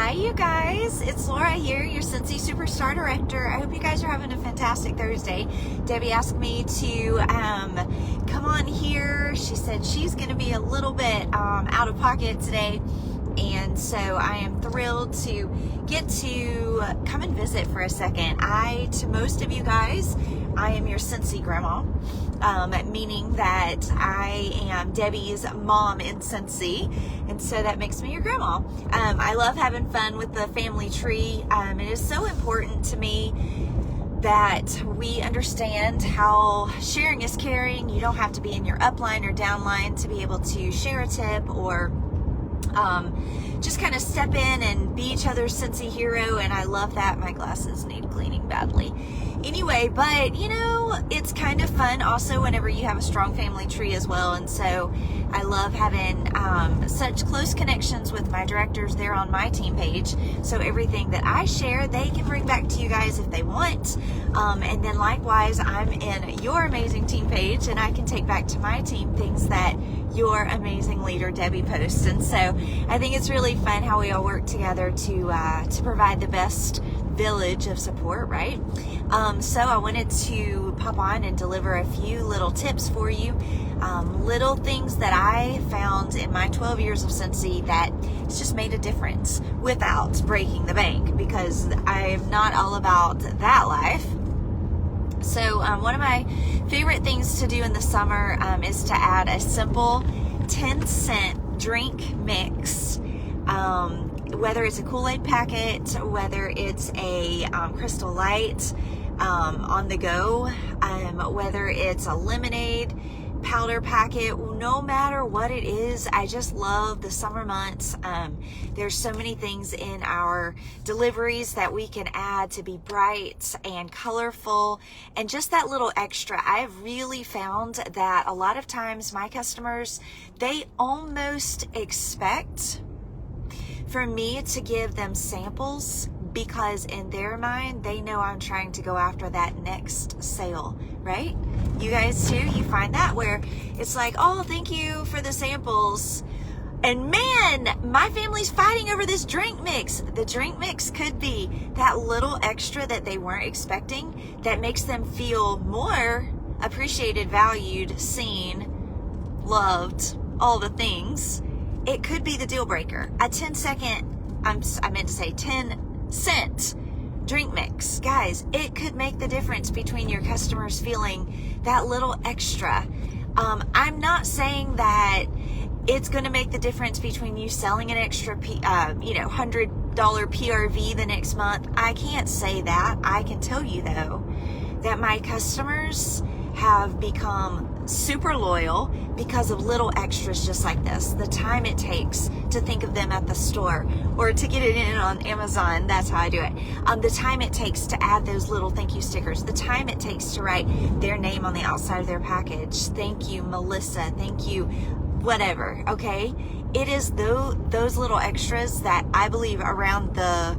Hi you guys, it's Laura here, your Scentsy Superstar Director. I hope you guys are having a fantastic Thursday. Debbie asked me to come on here. She said she's going to be a little bit out of pocket today, and so I am thrilled to get to come and visit for a second. To most of you guys, I am your Scentsy grandma, meaning that I am Debbie's mom in Scentsy, and so that makes me your grandma. I love having fun with the family tree. It is so important to me that we understand how sharing is caring. You don't have to be in your upline or downline to be able to share a tip or just kind of step in and be each other's Scentsy hero, and I love that. My glasses need cleaning badly. Anyway, but you know, it's kind of fun also whenever you have a strong family tree as well, and so I love having such close connections with my directors there on my team page, so everything that I share they can bring back to you guys if they want, and then likewise I'm in your amazing team page and I can take back to my team things that your amazing leader Debbie posts. And so I think it's really fun how we all work together to provide the best village of support, right? So I wanted to pop on and deliver a few little tips for you, little things that I found in my 12 years of Scentsy that it's just made a difference without breaking the bank, because I'm not all about that life. So one of my favorite things to do in the summer is to add a simple 10-cent drink mix, whether it's a Kool-Aid packet, whether it's a Crystal Light on the go, whether it's a lemonade powder packet, no matter what it is. I just love the summer months. There's so many things in our deliveries that we can add to be bright and colorful and just that little extra. I've really found that a lot of times my customers, they almost expect for me to give them samples, because in their mind, they know I'm trying to go after that next sale, right? You guys too, you find that where it's like, oh, thank you for the samples. And man, my family's fighting over this drink mix. The drink mix could be that little extra that they weren't expecting that makes them feel more appreciated, valued, seen, loved, all the things. It could be the deal breaker. A 10-cent drink mix. Guys, it could make the difference between your customers feeling that little extra. I'm not saying that it's going to make the difference between you selling an extra, $100 PRV the next month. I can't say that. I can tell you though that my customers have become super loyal because of little extras just like this. The time it takes to think of them at the store or to get it in on Amazon, that's how I do it. The time it takes to add those little thank you stickers, the time it takes to write their name on the outside of their package. Thank you, Melissa. Thank you, whatever. Okay. It is those little extras that I believe around the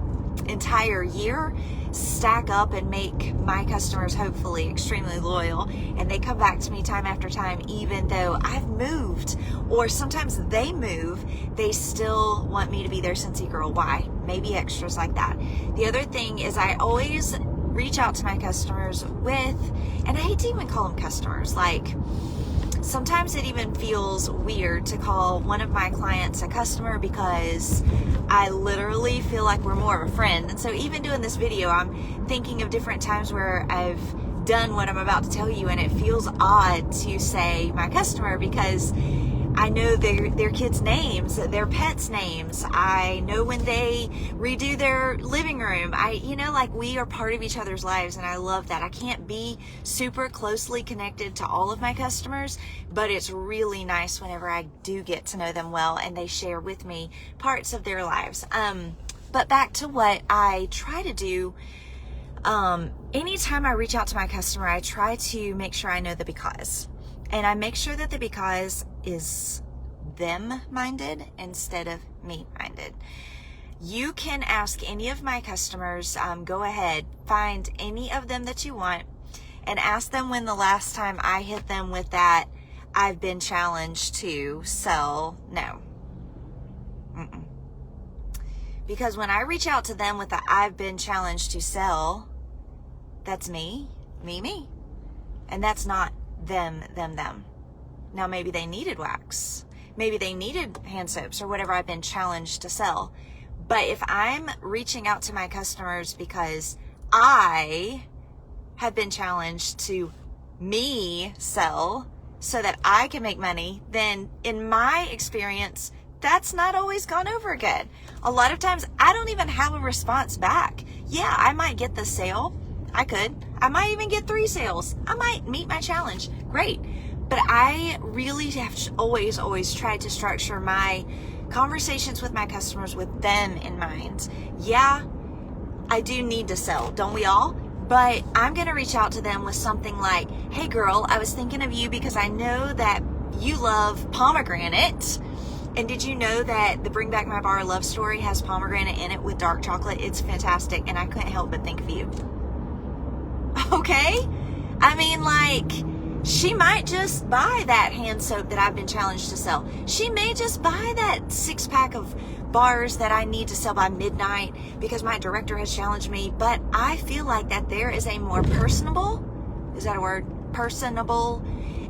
entire year stack up and make my customers hopefully extremely loyal, and they come back to me time after time. Even though I've moved, or sometimes they move, they still want me to be their Scentsy girl. Why? Maybe extras like that. The other thing is I always reach out to my customers with, and I hate to even call them customers, like sometimes it even feels weird to call one of my clients a customer, because I literally feel like we're more of a friend. And so even doing this video, I'm thinking of different times where I've done what I'm about to tell you, and it feels odd to say my customer, because I know their kids' names, their pets' names. I know when they redo their living room. Like we are part of each other's lives, and I love that. I can't be super closely connected to all of my customers, but it's really nice whenever I do get to know them well and they share with me parts of their lives. But back to what I try to do. Anytime I reach out to my customer, I try to make sure I know the because. And I make sure that the because is them-minded instead of me-minded. You can ask any of my customers, go ahead, find any of them that you want, and ask them when the last time I hit them with that, I've been challenged to sell. No. Because when I reach out to them with the I've been challenged to sell, that's me. And that's not them. Now, maybe they needed wax. Maybe they needed hand soaps or whatever I've been challenged to sell. But if I'm reaching out to my customers because I have been challenged to me sell so that I can make money, then in my experience, that's not always gone over good. A lot of times I don't even have a response back. Yeah, I might get the sale. I might even get 3 sales. I might meet my challenge. Great. But I really have always tried to structure my conversations with my customers with them in mind. Yeah, I do need to sell, don't we all? But I'm going to reach out to them with something like, hey girl, I was thinking of you because I know that you love pomegranate. And did you know that the Bring Back My Bar love story has pomegranate in it with dark chocolate? It's fantastic. And I couldn't help but think of you. Okay? I mean, like, she might just buy that hand soap that I've been challenged to sell. She may just buy that 6-pack of bars that I need to sell by midnight because my director has challenged me. But I feel like that there is a more personable, is that a word? Personable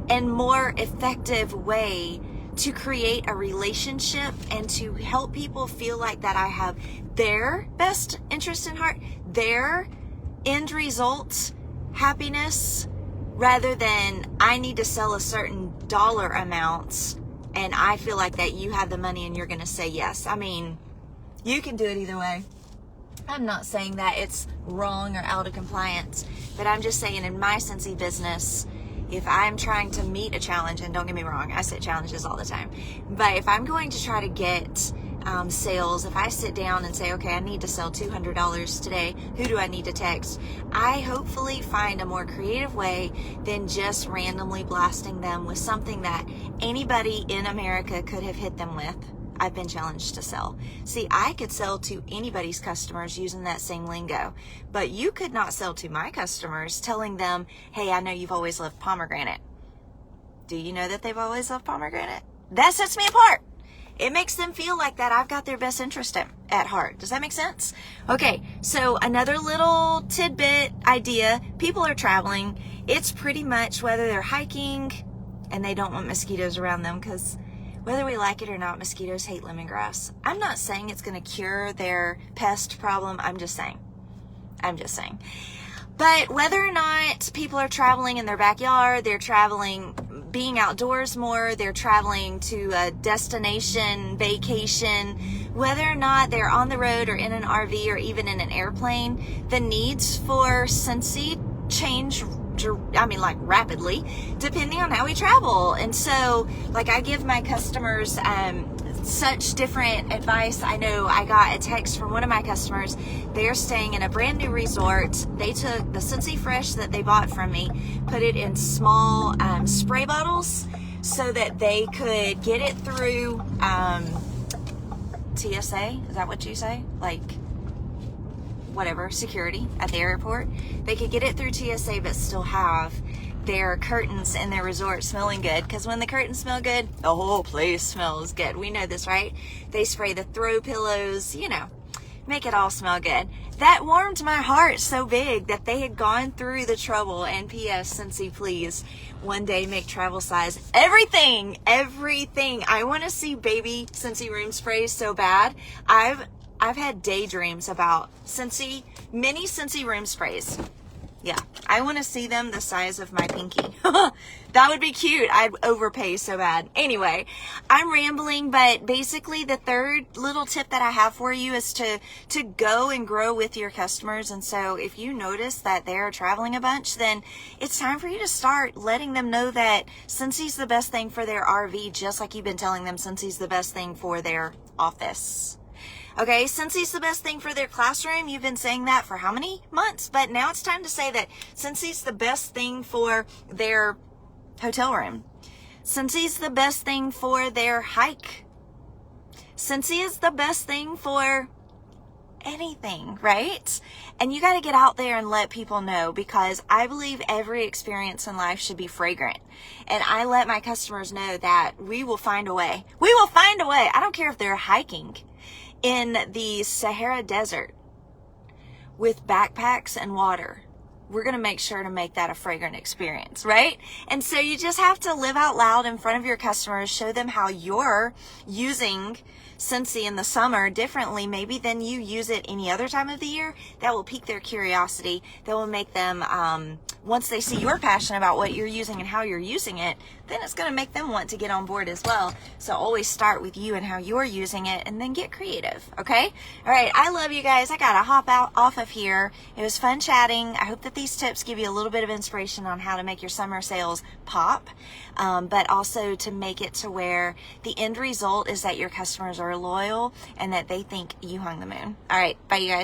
and more effective way to create a relationship and to help people feel like that I have their best interest in heart, their end result, happiness, rather than I need to sell a certain dollar amount and I feel like that you have the money and you're going to say yes. I mean, you can do it either way. I'm not saying that it's wrong or out of compliance, but I'm just saying in my scentsy business, if I'm trying to meet a challenge, and don't get me wrong, I set challenges all the time, but if I'm going to try to get sales, if I sit down and say, okay, I need to sell $200 today, who do I need to text? I hopefully find a more creative way than just randomly blasting them with something that anybody in America could have hit them with. I've been challenged to sell. See, I could sell to anybody's customers using that same lingo, but you could not sell to my customers telling them, hey, I know you've always loved pomegranate. Do you know that they've always loved pomegranate? That sets me apart. It makes them feel like that I've got their best interest at heart. Does that make sense? Okay, so another little tidbit idea. People are traveling. It's pretty much whether they're hiking and they don't want mosquitoes around them, because whether we like it or not, mosquitoes hate lemongrass. I'm not saying it's going to cure their pest problem. I'm just saying. But whether or not people are traveling in their backyard, they're traveling, being outdoors more, they're traveling to a destination, vacation, whether or not they're on the road or in an RV or even in an airplane, the needs for scentsy change, like rapidly, depending on how we travel. And so, like, I give my customers such different advice. I know I got a text from one of my customers. They're staying in a brand new resort. They took the Scentsy Fresh that they bought from me, put it in small spray bottles so that they could get it through TSA. Is that what you say? Like, whatever, security at the airport. They could get it through TSA but still have their curtains in their resort smelling good, because when the curtains smell good, the whole place smells good. We know this, right? They spray the throw pillows, make it all smell good. That warmed my heart so big that they had gone through the trouble. And P.S. Scentsy, please, one day make travel size everything. I want to see baby Scentsy room sprays so bad. I've had daydreams about mini Scentsy room sprays. Yeah, I want to see them the size of my pinky. That would be cute. I'd overpay so bad. Anyway, I'm rambling, but basically the third little tip that I have for you is to go and grow with your customers. And so if you notice that they're traveling a bunch, then it's time for you to start letting them know that Scentsy's the best thing for their RV, just like you've been telling them Scentsy's the best thing for their office. Okay, Scentsy's the best thing for their classroom. You've been saying that for how many months? But now it's time to say that Scentsy's the best thing for their hotel room. Scentsy's the best thing for their hike. Scentsy is the best thing for anything, right? And you got to get out there and let people know, because I believe every experience in life should be fragrant. And I let my customers know that we will find a way. We will find a way. I don't care if they're hiking. in the Sahara Desert with backpacks and water. We're going to make sure to make that a fragrant experience, right? And so you just have to live out loud in front of your customers, show them how you're using scentsy in the summer differently maybe than you use it any other time of the year. That will pique their curiosity. That will make them, once they see you're passionate about what you're using and how you're using it, then it's going to make them want to get on board as well. So always start with you and how you're using it, and then get creative, okay? All right, I love you guys. I got to hop out off of here. It was fun chatting. I hope that these tips give you a little bit of inspiration on how to make your summer sales pop, but also to make it to where the end result is that your customers are loyal and that they think you hung the moon. All right, bye you guys.